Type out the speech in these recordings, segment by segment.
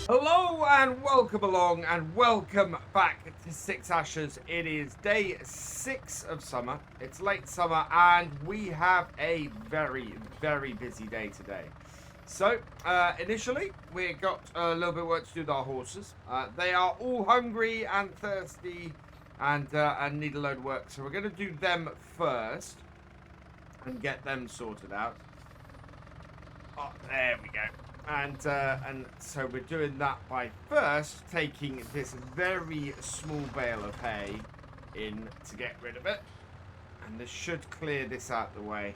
Hello and welcome along and welcome back to Six Ashes. It is day 6 of summer. It's late summer and we have a very busy day today. So initially we got a little bit of work to do with our horses. They are all hungry and thirsty and need a load of work. So we're going to do them first and get them sorted out. Oh, there we go. And so we're doing that by first taking this very small bale of hay in to get rid of it. And this should clear this out of the way.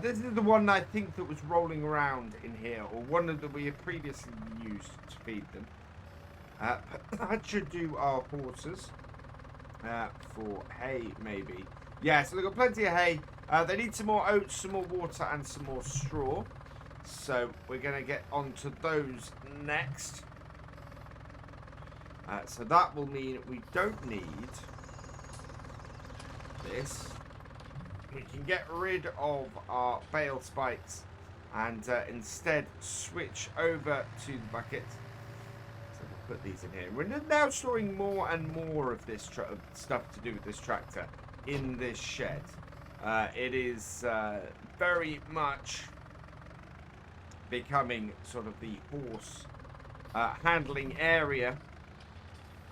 This is the one I think that was rolling around in here, or one that we have previously used to feed them. That should do our horses for hay, maybe. Yeah, so they've got plenty of hay. They need some more oats, some more water, and some more straw. So we're going to get onto those next. So that will mean we don't need this. We can get rid of our bale spikes and instead switch over to the bucket. So we'll put these in here. We're now storing more and more of this stuff to do with this tractor in this shed. It is very much becoming sort of the horse handling area,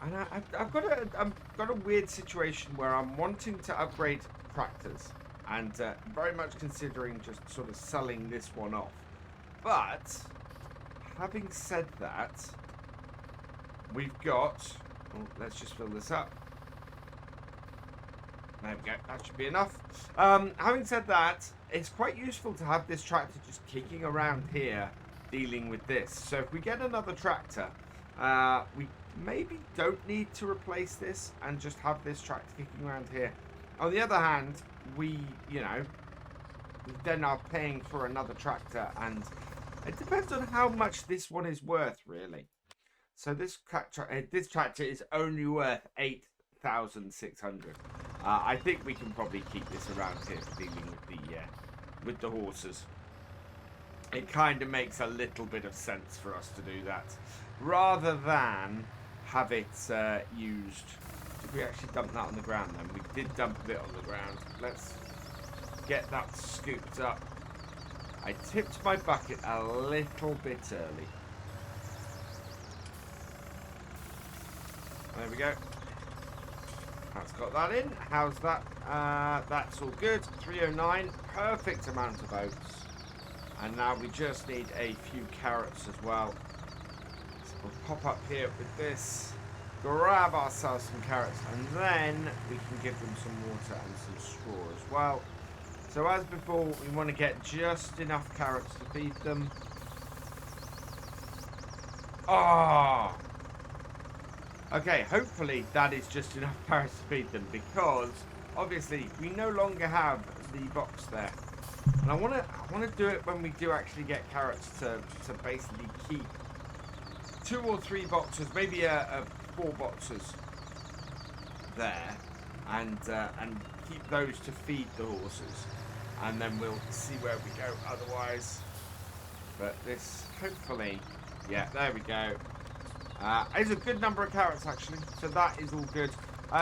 and I've got a weird situation where I'm wanting to upgrade tractors and very much considering just sort of selling this one off. But having said that, we've got, let's just fill this up. There we go, that should be enough. Having said that, it's quite useful to have this tractor just kicking around here dealing with this. So if we get another tractor, we maybe don't need to replace this and just have this tractor kicking around here. On the other hand, we then are paying for another tractor, and it depends on how much this one is worth, really. So this tractor is only worth 8,600. I think we can probably keep this around here for dealing with the horses. It kind of makes a little bit of sense for us to do that, rather than have it used. Did we actually dump that on the ground then? We did dump a bit on the ground. Let's get that scooped up. I tipped my bucket a little bit early. There we go. That's got that in. How's that? That's all good. 309. Perfect amount of oats. And now we just need a few carrots as well. So we'll pop up here with this. Grab ourselves some carrots. And then we can give them some water and some straw as well. So as before, we want to get just enough carrots to feed them. Ah! Oh! Okay, hopefully that is just enough carrots to feed them, because obviously we no longer have the box there. And I want to do it when we do actually get carrots to basically keep 2 or 3 boxes, maybe 4 boxes there, and keep those to feed the horses, and then we'll see where we go otherwise. But this, hopefully, yeah, there we go. It's a good number of carrots actually, so that is all good.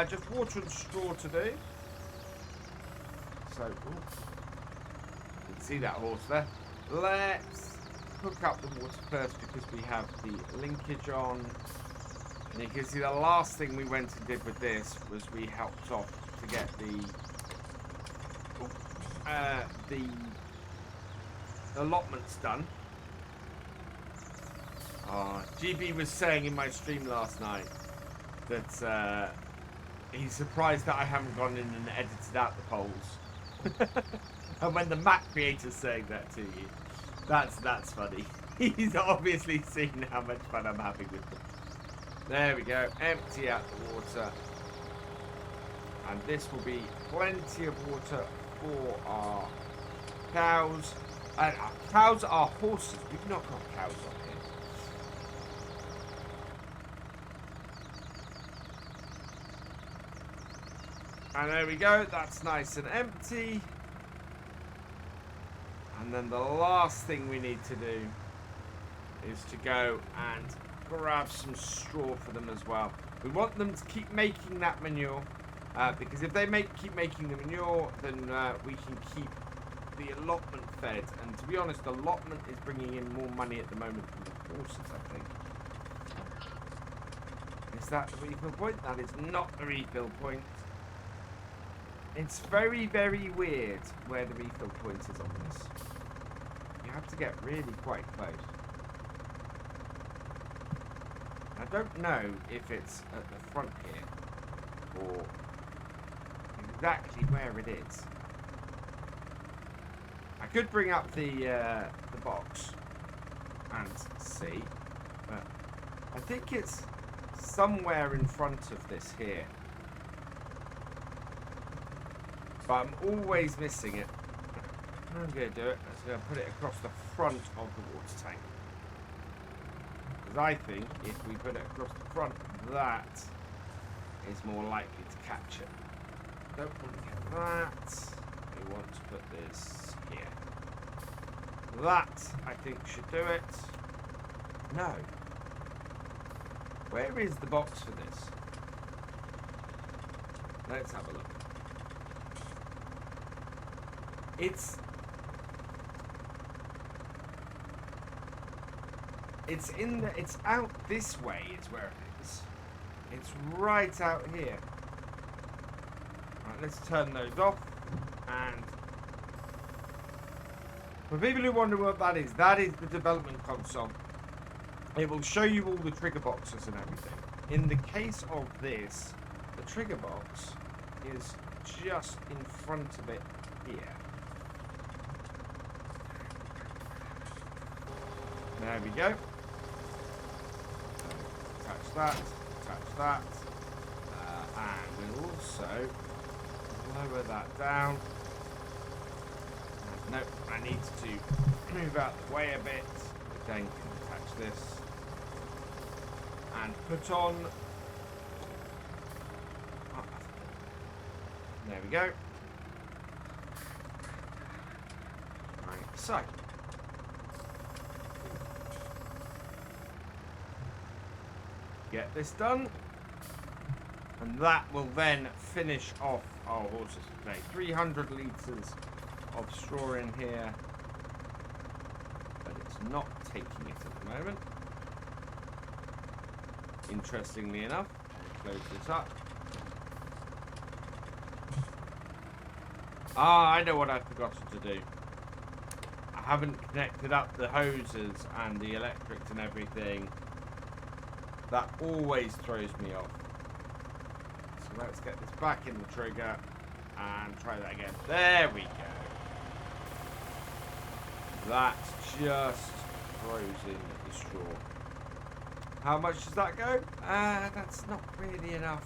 Just water and straw to do. So, you can see that horse there. Let's hook up the water first because we have the linkage on. And you can see the last thing we went and did with this was we helped off to get the allotments done. GB was saying in my stream last night that he's surprised that I haven't gone in and edited out the polls. And when the map creator's saying that to you, that's funny. He's obviously seen how much fun I'm having with them. There we go. Empty out the water. And this will be plenty of water for our cows. And our cows are horses. We've not got cows on here. And there we go, that's nice and empty. And then the last thing we need to do is to go and grab some straw for them as well. We want them to keep making that manure, because if they keep making the manure, then we can keep the allotment fed. And to be honest, the allotment is bringing in more money at the moment than the horses, I think. Is that the refill point? That is not the refill point. It's very, very weird where the refill point is on this. You have to get really quite close. I don't know if it's at the front here or exactly where it is. I could bring up the box and see, but I think it's somewhere in front of this here. But I'm always missing it. I'm going to do it. I'm going to put it across the front of the water tank. Because I think if we put it across the front, that is more likely to catch it. Don't want to get that. We want to put this here. That, I think, should do it. No. Where is the box for this? Let's have a look. It's out this way is where it is. It's right out here. Right, let's turn those off. And for people who wonder what that is the development console. It will show you all the trigger boxes and everything. In the case of this, the trigger box is just in front of it here. There we go. Touch that, touch that. And we'll also lower that down. Nope, I need to move out the way a bit. Then can attach this. And put on. There we go. Right, so. Get this done. And that will then finish off our horses today. 300 litres of straw in here. But it's not taking it at the moment. Interestingly enough, close this up. Ah, I know what I've forgotten to do. I haven't connected up the hoses and the electrics and everything. That always throws me off. So let's get this back in the trigger and try that again. There we go. That just throws in the straw. How much does that go? That's not really enough.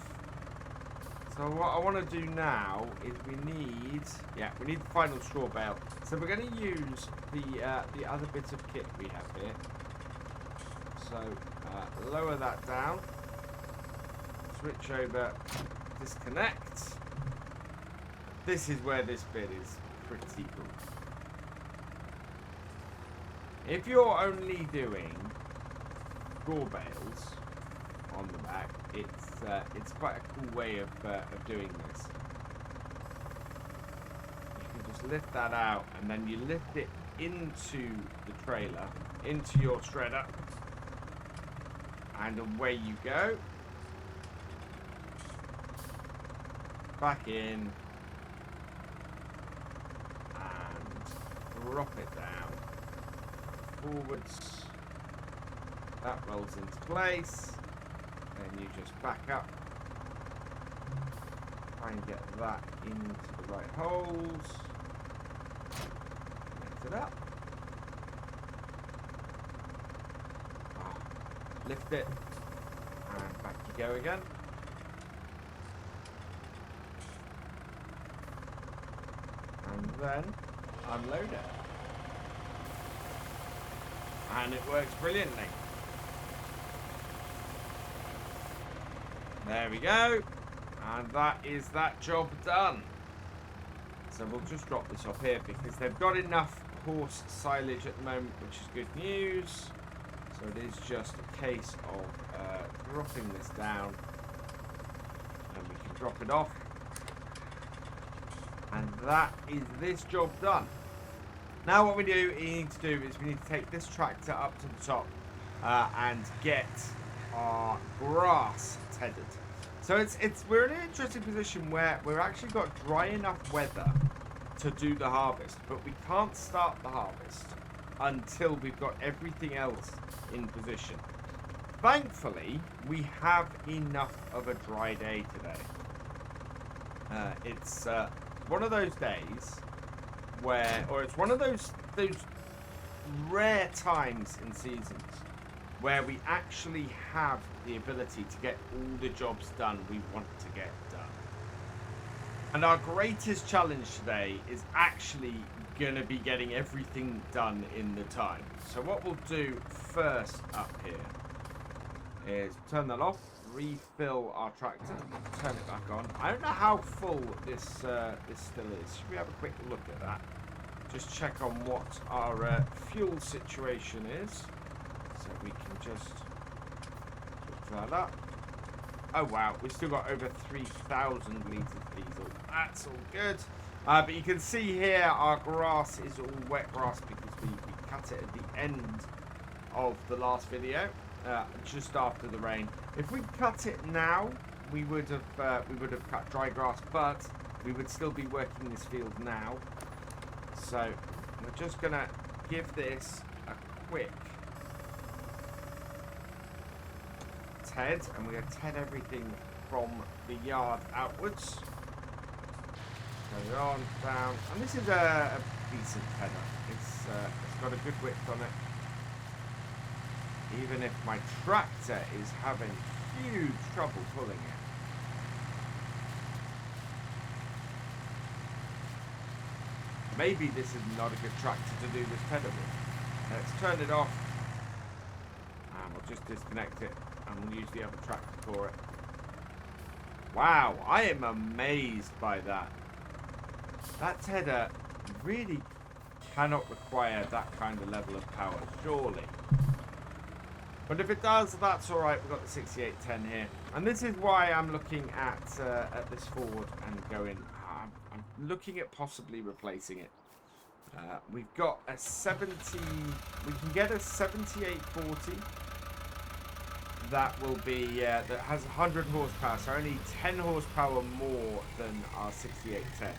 So what I want to do now is we need the final straw bale. So we're going to use the other bit of kit we have here. So lower that down. Switch over. Disconnect. This is where this bit is pretty cool. If you're only doing straw bales on the back, it's quite a cool way of doing this. You can just lift that out and then you lift it into the trailer, into your shredder, and away you go. Back in and drop it down. Forwards. That rolls into place. Then you just back up. Try and get that into the right holes. Lift it up. Lift it. And back you go again. And then unload it. And it works brilliantly. There we go. And that is that job done. So we'll just drop this off here because they've got enough horse silage at the moment, which is good news. So it is just a case of dropping this down, and we can drop it off. And that is this job done. Now what we need to do is we need to take this tractor up to the top and get our grass tethered. So we're in an interesting position where we've actually got dry enough weather to do the harvest, but we can't start the harvest until we've got everything else in position. Thankfully, we have enough of a dry day today. It's one of those days where, or it's one of those rare times in seasons where we actually have the ability to get all the jobs done we want to get done. And our greatest challenge today is actually going to be getting everything done in the time. So what we'll do first up here is turn that off, refill our tractor, turn it back on. I don't know how full this still is. Should we have a quick look at that? Just check on what our fuel situation is. So we can just look that up. Oh wow, we've still got over 3,000 litres of diesel. That's all good. But you can see here our grass is all wet grass because we cut it at the end of the last video, just after the rain. If we cut it now, we would have cut dry grass, but we would still be working this field now. So we're just gonna give this a quick ted, and we're going to ted everything from the yard outwards. Go on, down, and this is a decent tedder. It's got a good width on it. Even if my tractor is having huge trouble pulling it. Maybe this is not a good tractor to do this tedder with. Let's turn it off, and we'll just disconnect it. And we'll use the other tractor for it. Wow, I am amazed by that. That tedder really cannot require that kind of level of power, surely. But if it does, that's all right. We've got the 6810 here. And this is why I'm looking at this Ford and going, I'm looking at possibly replacing it. We've got a 70, we can get a 7840. That will be, that has 100 horsepower, so only 10 horsepower more than our 6810.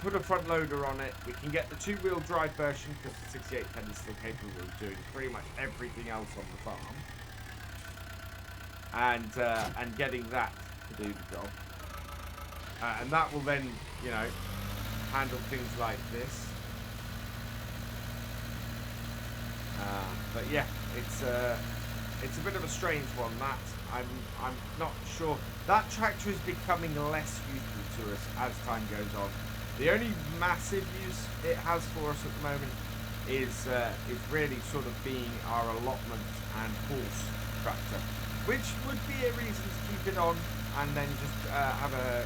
Put a front loader on it. We can get the two-wheel drive version because the 6810 is still capable of doing pretty much everything else on the farm. And getting that to do the job. And that will then, you know, handle things like this. But yeah, it's a bit of a strange one. That I'm not sure. That tractor is becoming less useful to us as time goes on. The only massive use it has for us at the moment is really sort of being our allotment and horse tractor, which would be a reason to keep it on and then just have a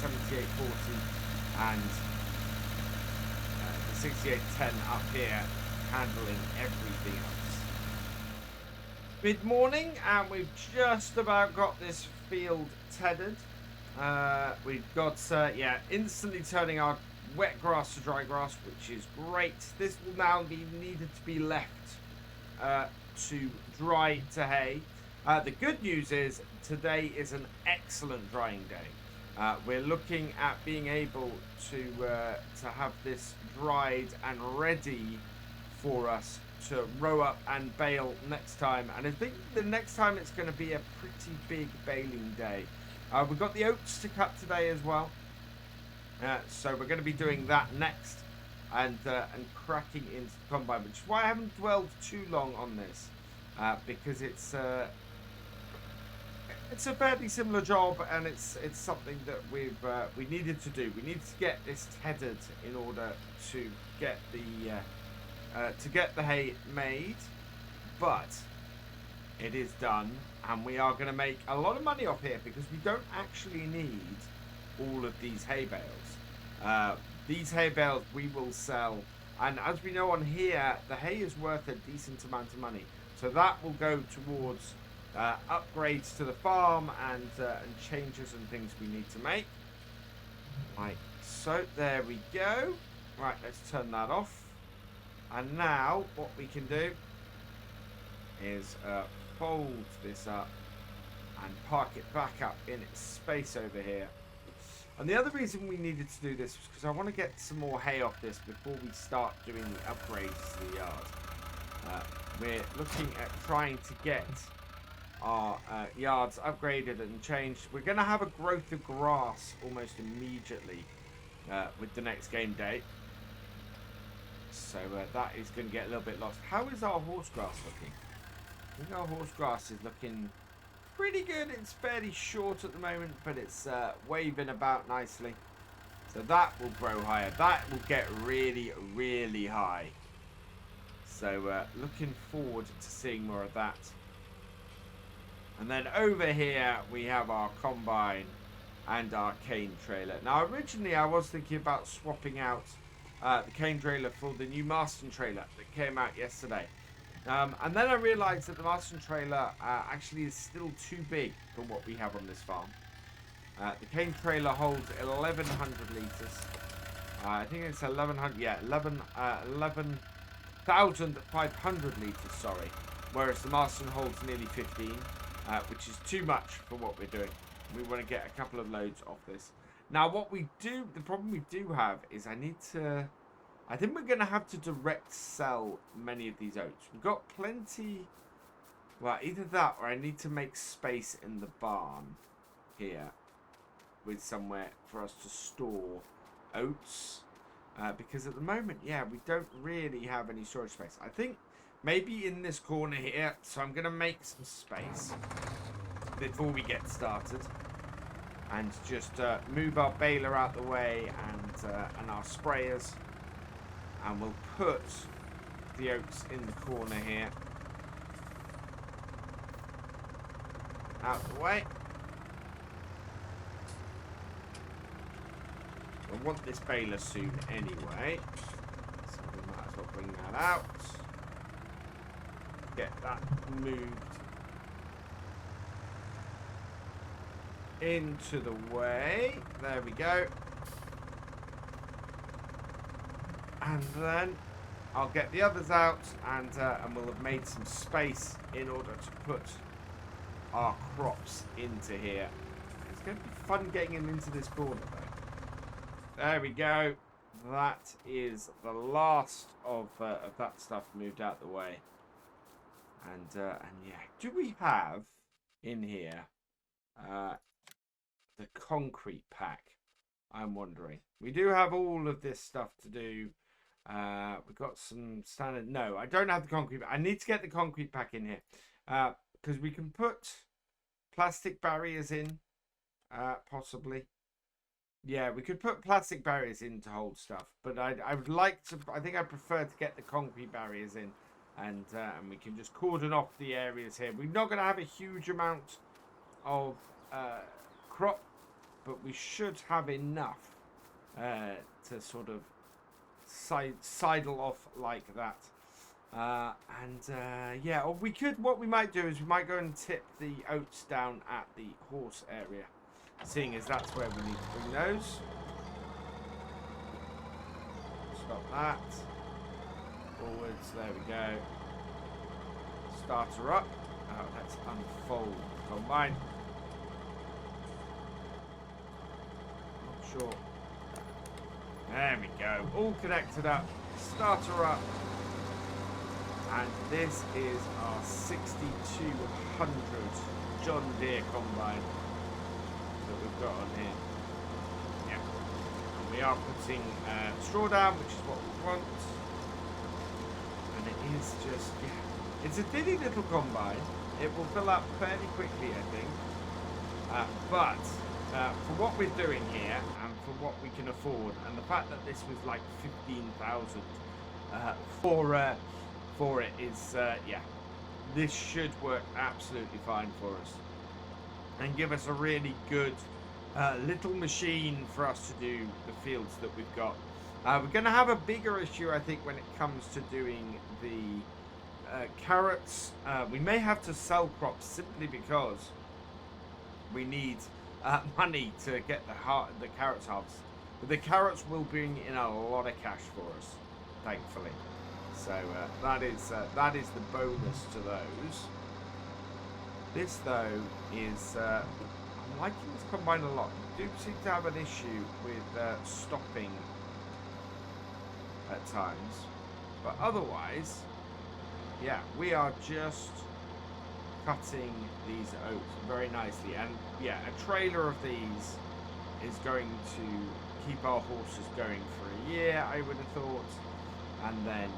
7840 and the 6810 up here handling everything else. Mid-morning, and we've just about got this field tethered. We've got, yeah, instantly turning our wet grass to dry grass, which is great. This will now be needed to be left to dry to hay. The good news is today is an excellent drying day. We're looking at being able to have this dried and ready for us to row up and bale next time. And I think the next time it's going to be a pretty big baling day. We've got the oats to cut today as well. So we're going to be doing that next and cracking into the combine, which is why I haven't dwelled too long on this, because it's a fairly similar job, and it's something that we needed to do. We needed to get this tethered in order to get the hay made, but it is done, and we are going to make a lot of money off here because we don't actually need all of these hay bales. These hay bales we will sell And as we know on here, the hay is worth a decent amount of money. So that will go towards upgrades to the farm and changes and things we need to make. Like so, there we go. Right, let's turn that off. And now what we can do is fold this up and park it back up in its space over here. And the other reason we needed to do this was because I want to get some more hay off this before we start doing the upgrades to the yard. We're looking at trying to get our yards upgraded and changed. We're going to have a growth of grass almost immediately with the next game day. So that is going to get a little bit lost. How is our horse grass looking? I think our horse grass is looking pretty good. It's fairly short at the moment, but it's waving about nicely. So that will grow higher. That will get really, really high. So looking forward to seeing more of that. And then over here we have our combine and our cane trailer. Now originally I was thinking about swapping out the cane trailer for the new Marston trailer that came out yesterday. And then I realized that the Marston trailer actually is still too big for what we have on this farm. The cane trailer holds 1,100 litres. I think it's 1,100, yeah, 11,500 litres, sorry. Whereas the Marston holds nearly 15, which is too much for what we're doing. We want to get a couple of loads off this. Now, what we do, the problem we do have is I think we're going to have to direct sell many of these oats. We've got plenty. Well, either that or I need to make space in the barn here with somewhere for us to store oats. Because at the moment, yeah, we don't really have any storage space. I think maybe in this corner here. So I'm going to make some space before we get started. And just move our baler out the way and our sprayers. And we'll put the oats in the corner here. Out the way. I want this baler soon anyway. So we might as well bring that out. Get that moved into the way. There we go. And then I'll get the others out and we'll have made some space in order to put our crops into here. It's going to be fun getting them into this corner though. There we go. That is the last of that stuff moved out the way. And yeah, do we have in here the concrete pack? I'm wondering. We do have all of this stuff to do. We've got some standard. No, I don't have the concrete. I need to get the concrete pack in here because we can put plastic barriers in, possibly. Yeah, we could put plastic barriers in to hold stuff, but I would like to. I think I prefer to get the concrete barriers in, and we can just cordon off the areas here. We're not going to have a huge amount of crop, but we should have enough to sort of sidle off like that. Yeah, or we could. What we might do is we might go and tip the oats down at the horse area. Seeing as that's where we need to bring those. Stop that. Forwards, there we go. Starter up. Oh, let's unfold the combine. Not sure. There we go. All connected up. Starter up. And this is our 6200 John Deere combine that we've got on here. Yeah. And we are putting straw down, which is what we want. And it is just, yeah. It's a dilly little combine. It will fill up fairly quickly, I think. But for what we're doing here and for what we can afford, and the fact that this was like 15,000 for it is, yeah, this should work absolutely fine for us. And give us a really good little machine for us to do the fields that we've got. We're going to have a bigger issue, I think, when it comes to doing the carrots. We may have to sell crops simply because we need money to get the carrots harvested. But the carrots will bring in a lot of cash for us, thankfully. So that is the bonus to those. This, though, is... I'm liking this combine a lot. We do seem to have an issue with stopping at times. But otherwise, yeah, we are just cutting these oats very nicely. And, yeah, a trailer of these is going to keep our horses going for a year, I would have thought. And then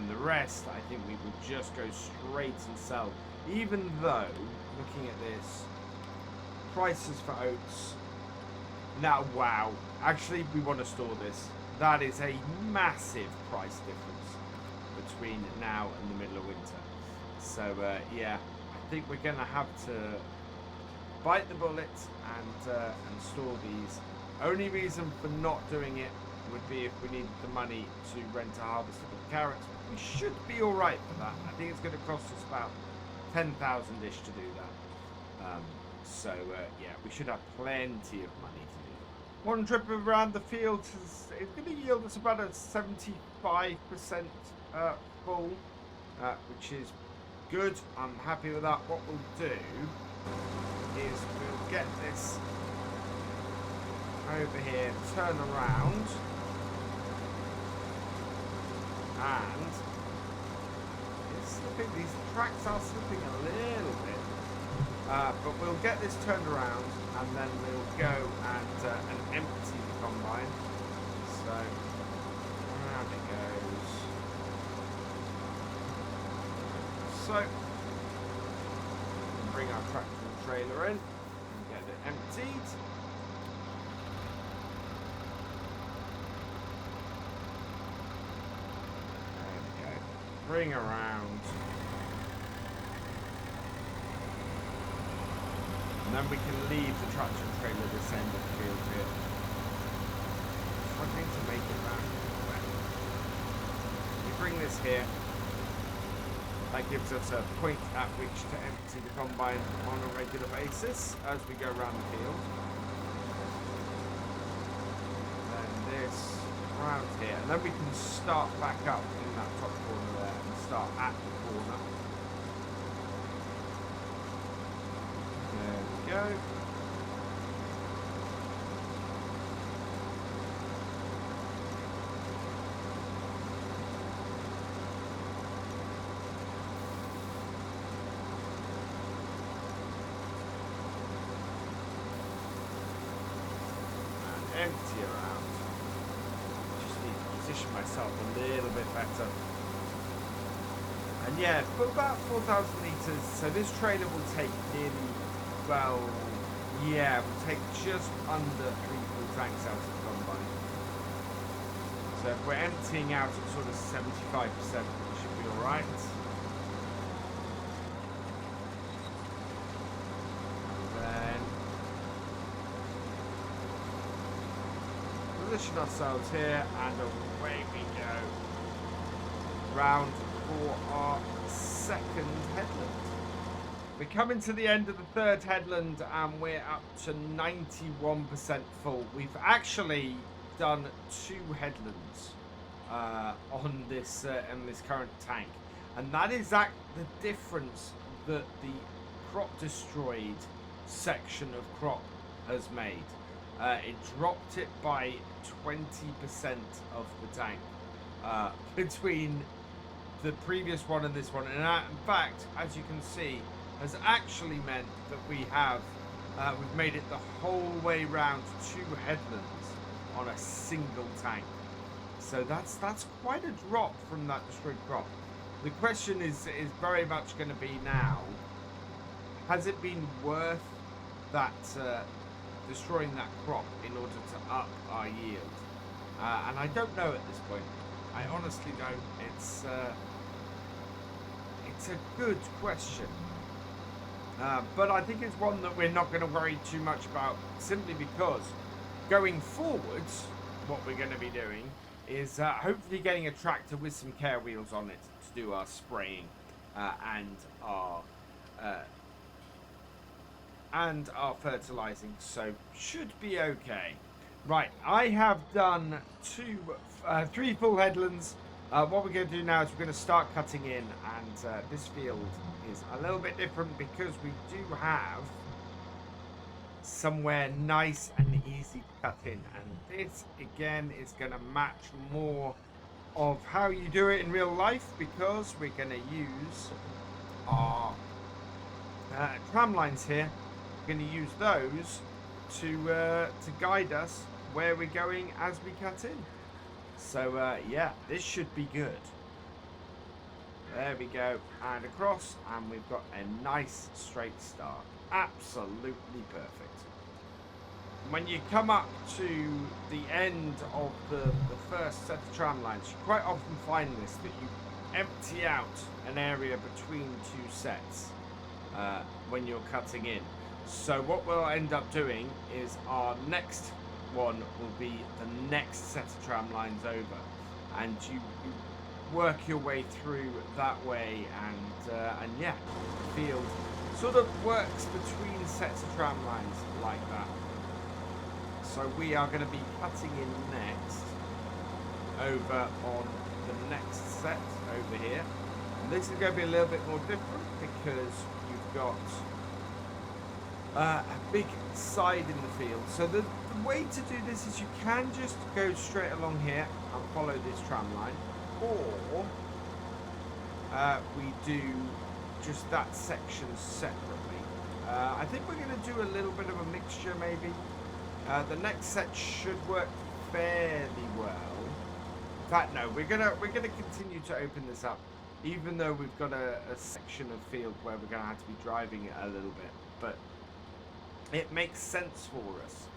the rest, I think we would just go straight and sell. Even though, looking at this, prices for oats. Now, wow. Actually, we want to store this. That is a massive price difference between now and the middle of winter. So, yeah, I think we're going to have to bite the bullet and store these. Only reason for not doing it would be if we needed the money to rent a harvestable carrots. We should be all right for that. I think it's going to cost us about 10,000-ish to do that. So, yeah, we should have plenty of money to do that. One trip around the field is going to yield us about a 75% full, which is good. I'm happy with that. What we'll do is we'll get this over here, turn around, and it's slipping. These tracks are slipping a little bit, but we'll get this turned around, and then we'll go and empty the combine. So around it goes. So bring our tractor and trailer in and get it emptied. Bring around, and then we can leave the tractor and trailer this end of the field here. Struggling to make it round. We bring this here. That gives us a point at which to empty the combine on a regular basis as we go around the field. Then this around here, and then we can start back up in that top corner there and start at the corner. There we go. And empty around. Position myself a little bit better. And yeah, for about 4,000 litres, so this trailer will take nearly, well, yeah, will take just under 3 full tanks out of the combine. So if we're emptying out at sort of 75%, we should be alright. Position ourselves here, and away we go round for our second headland. We're coming to the end of the third headland, and we're up to 91% full. We've actually done 2 headlands on this current tank, and that is the difference that the crop destroyed section of crop has made. It dropped it by 20% of the tank between the previous one and this one, and in fact, as you can see, has actually meant that we've made it the whole way round 2 headlands on a single tank. So that's quite a drop from that destroyed crop. The question is very much going to be now, has it been worth that destroying that crop in order to up our yield? And I don't know at this point. I honestly don't. It's a good question, but I think it's one that we're not going to worry too much about, simply because going forwards what we're going to be doing is hopefully getting a tractor with some care wheels on it to do our spraying and our fertilizing, so should be okay. Right, I have done 3 full headlands. What we're going to do now is we're going to start cutting in, and this field is a little bit different because we do have somewhere nice and easy to cut in, and this again is going to match more of how you do it in real life, because we're going to use our tram lines here. We're going to use those to guide us where we're going as we cut in. So yeah, this should be good. There we go, and across, and we've got a nice straight start. Absolutely perfect. When you come up to the end of the first set of tram lines, you quite often find this, that you empty out an area between 2 sets when you're cutting in. So what we'll end up doing is our next one will be the next set of tram lines over, and you work your way through that way, and yeah, the field sort of works between sets of tram lines like that. So we are going to be cutting in next over on the next set over here, and this is going to be a little bit more different because you've got a big side in the field. So the way to do this is you can just go straight along here and follow this tram line, or we do just that section separately. I think we're going to do a little bit of a mixture maybe. The next set should work fairly well. In fact, no, we're gonna continue to open this up, even though we've got a section of field where we're gonna have to be driving it a little bit. But it makes sense for us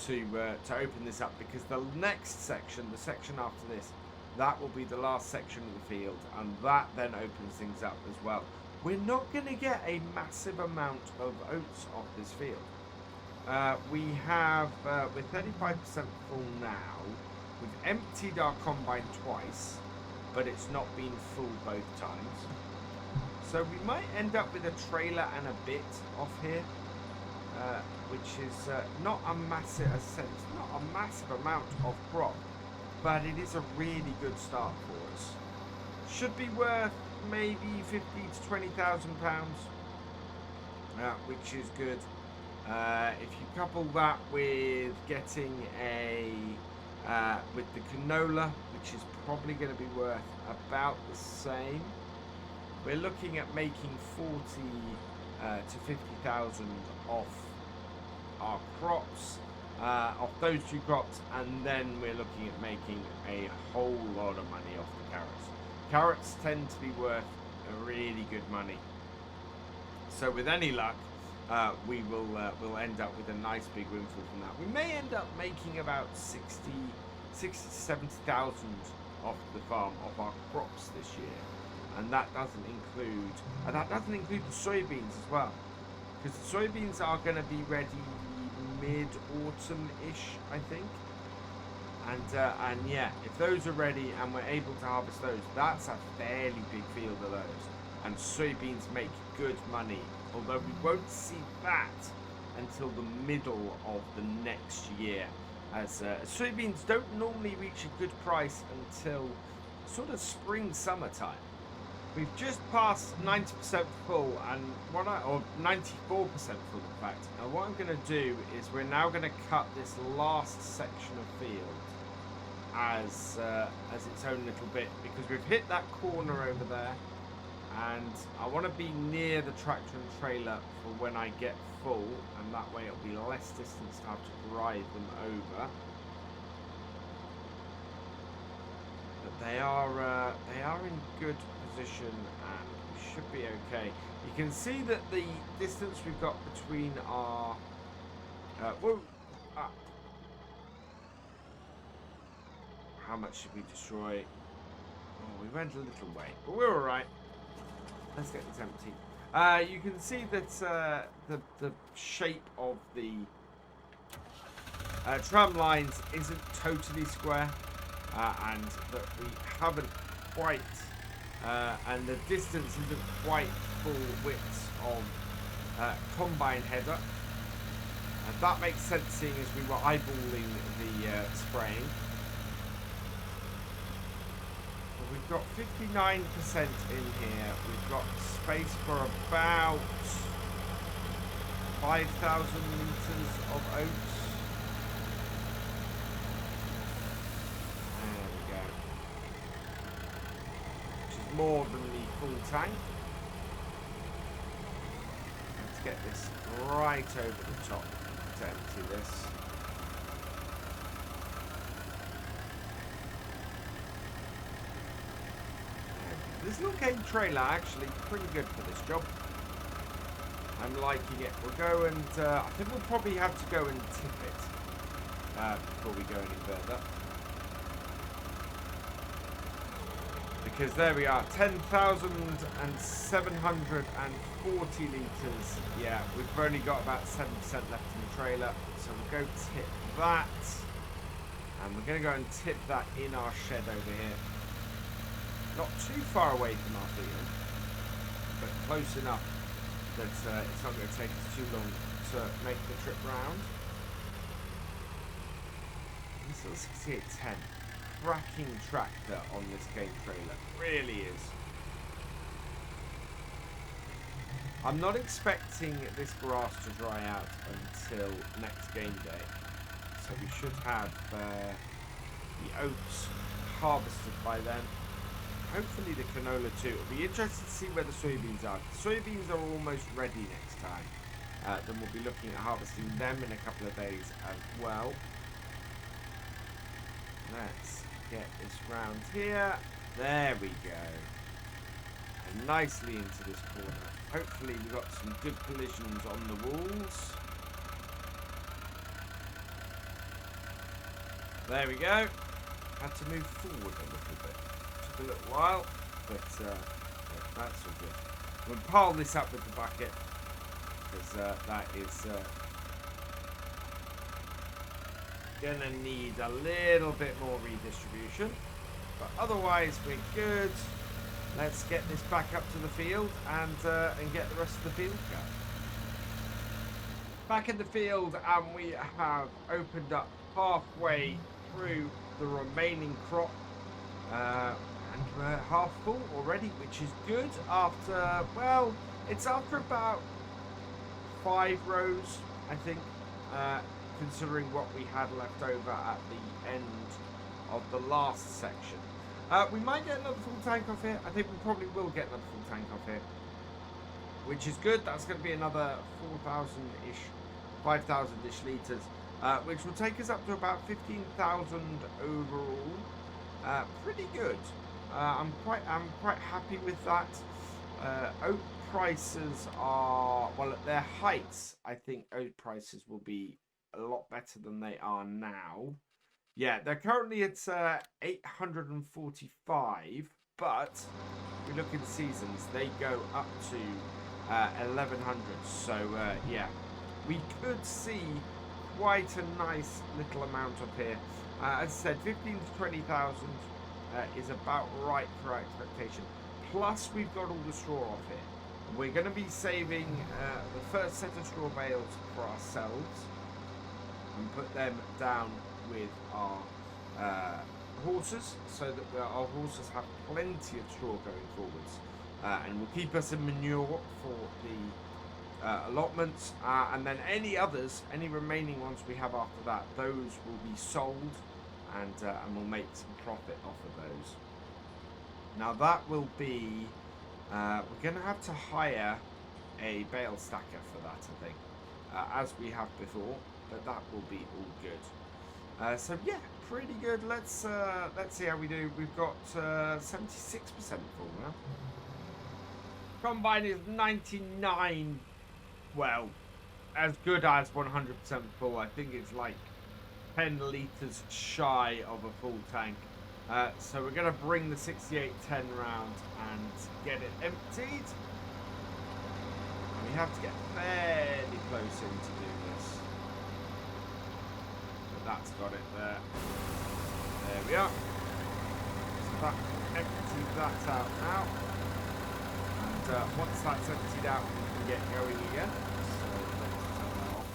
to open this up, because the next section, the section after this, that will be the last section of the field, and that then opens things up as well. We're not going to get a massive amount of oats off this field. We have, we're 35% full now. We've emptied our combine twice, but it's not been full both times. So we might end up with a trailer and a bit off here, which is not a massive amount of crop, but it is a really good start for us. Should be worth maybe 50 to 20,000 pounds, which is good. If you couple that with getting with the canola, which is probably going to be worth about the same, we're looking at making 40 to 50,000 off our crops, off those 2 crops, and then we're looking at making a whole lot of money off the carrots. Carrots tend to be worth a really good money. So with any luck, we will we'll end up with a nice big windfall from that. We may end up making about 60 to 70,000 off the farm, off our crops this year, and that doesn't include the soybeans as well, because the soybeans are going to be ready mid-autumn-ish, I think. And yeah, if those are ready and we're able to harvest those, that's a fairly big field of those, and soybeans make good money. Although we won't see that until the middle of the next year, as soybeans don't normally reach a good price until sort of spring, summertime. We've just passed 90% full, and or 94% full in fact. And what I'm going to do is we're now going to cut this last section of field as its own little bit, because we've hit that corner over there. And I want to be near the tractor and trailer for when I get full, and that way it'll be less distance to have to drive them over. But they are in good position, and we should be okay. You can see that the distance we've got between our how much did we destroy? Oh, we went a little way, but we're all right. Let's get this empty. You can see that the shape of the tram lines isn't totally square, and that we haven't quite, and the distance isn't quite full width of combine header. And that makes sense seeing as we were eyeballing the spraying. But we've got 59% in here. We've got space for about 5,000 litres of oats. There we go. Which is more than the full tank. Let's get this right over the top to empty this. This little game trailer actually pretty good for this job. I'm liking it. We'll go and I think we'll probably have to go and tip it before we go any further. Because there we are, 10,740 litres. Yeah, we've only got about 7% left in the trailer. So we'll go tip that. And we're going to go and tip that in our shed over here. Not too far away from our field, but close enough that it's not going to take us too long to make the trip round. This little 6810. Cracking tractor on this game trailer, really is. I'm not expecting this grass to dry out until next game day, so we should have the oats harvested by then. Hopefully the canola too. It'll be interesting to see where the soybeans are. The soybeans are almost ready next time. Then we'll be looking at harvesting them in a couple of days as well. Let's get this round here. There we go. And nicely into this corner. Hopefully we've got some good collisions on the walls. There we go. Had to move forward a little bit. Took a little while, but yeah, that's all good. We'll pile this up with the bucket, because that is gonna need a little bit more redistribution, but otherwise we're good. Let's get this back up to the field and get the rest of the field cut. Back in the field, and we have opened up halfway through the remaining crop, and we're half full already, which is good. After, well, it's after about 5 rows, I think. Considering what we had left over at the end of the last section. We might get another full tank off here. I think we probably will get another full tank off here, which is good. That's going to be another 4,000-ish, 5,000-ish litres, which will take us up to about 15,000 overall. Pretty good. I'm quite happy with that. Oat prices are, well, at their heights, I think oat prices will be a lot better than they are now. Yeah, they're currently at 845, but we look in seasons, they go up to 1100. So yeah, we could see quite a nice little amount up here. As I said, 15 to 20,000 is about right for our expectation. Plus, we've got all the straw off here. We're going to be saving the first set of straw bales for ourselves and put them down with our horses, so that our horses have plenty of straw going forwards, and will keep us in manure for the allotments, and then any remaining ones we have after that, those will be sold, and we'll make some profit off of those. Now that will be, we're going to have to hire a bale stacker for that, I think, as we have before, but that will be all good. So yeah, pretty good. Let's see how we do. We've got 76% full now. Combine is 99. Well, as good as 100% full. I think it's like 10 litres shy of a full tank. So we're going to bring the 6810 round and get it emptied. And we have to get fairly close in to do this. That's got it there. There we are. So that emptied that out now. And once that's emptied out, we can get going again. So let's turn that off.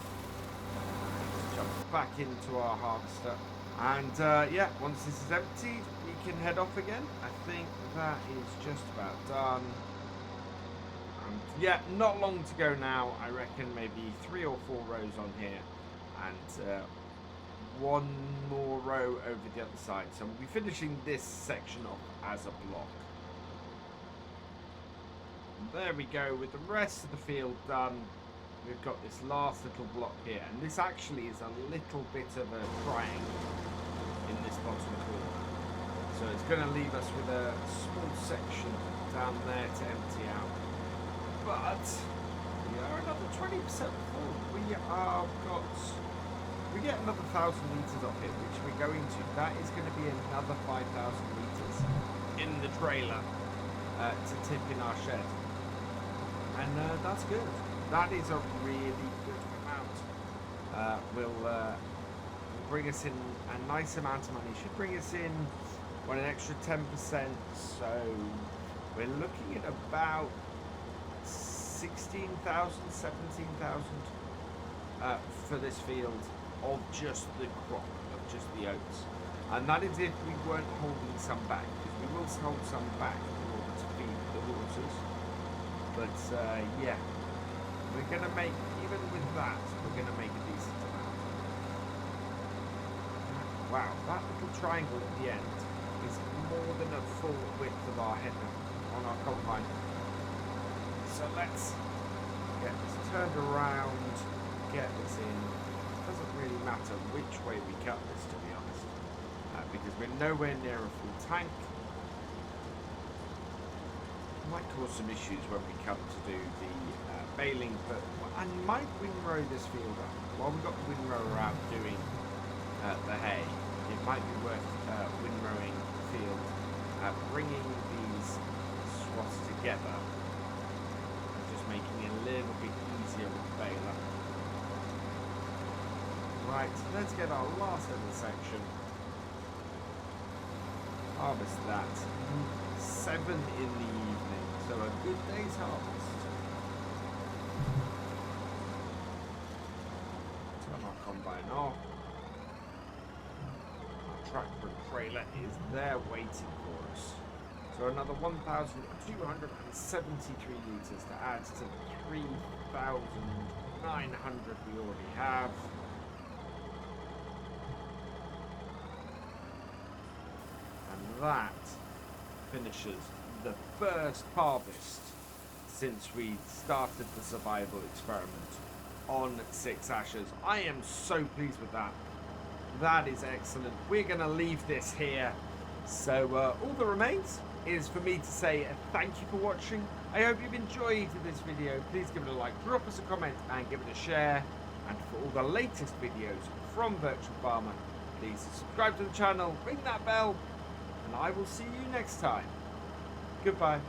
Just jump back into our harvester. And yeah, once this is emptied, we can head off again. I think that is just about done. And yeah, not long to go now. I reckon maybe 3 or 4 rows on here. And 1 more row over the other side. So we'll be finishing this section off as a block. And there we go, with the rest of the field done. We've got this last little block here, and this actually is a little bit of a triangle in this bottom corner. So it's going to leave us with a small section down there to empty out. But we are another 20% full. We get another 1,000 litres off it, which we're going to. That is going to be another 5,000 litres in the trailer to tip in our shed. And that's good. That is a really good amount. Will bring us in a nice amount of money. Should bring us in an extra 10%. So we're looking at about 16,000, 17,000 for this field of just the crop, of just the oats. And that is if we weren't holding some back, because we will hold some back in order to feed the horses. But yeah, we're going to make, even with that, we're going to make a decent amount. Wow, that little triangle at the end is more than a full width of our head on our combine. So let's get this turned around, get this in. It doesn't really matter which way we cut this, to be honest, because we're nowhere near a full tank. Might cause some issues when we come to do the baling, but I might windrow this field up. While we've got the windrower out doing the hay, it might be worth windrowing the field, bringing these swaths together, and just making it a little bit easier with the baler. Right, let's get our last little section. Harvest that. 7 in the evening, so a good day's harvest. Turn our combine off. Our tractor and trailer is there waiting for us. So another 1,273 litres to add to the 3,900 we already have. And that finishes the first harvest since we started the survival experiment on 6 ashes. I am so pleased with that. That is excellent. We're going to leave this here. So all that remains is for me to say thank you for watching. I hope you've enjoyed this video. Please give it a like, drop us a comment and give it a share. And for all the latest videos from Virtual Farmer, please subscribe to the channel, ring that bell, and I will see you next time. Goodbye.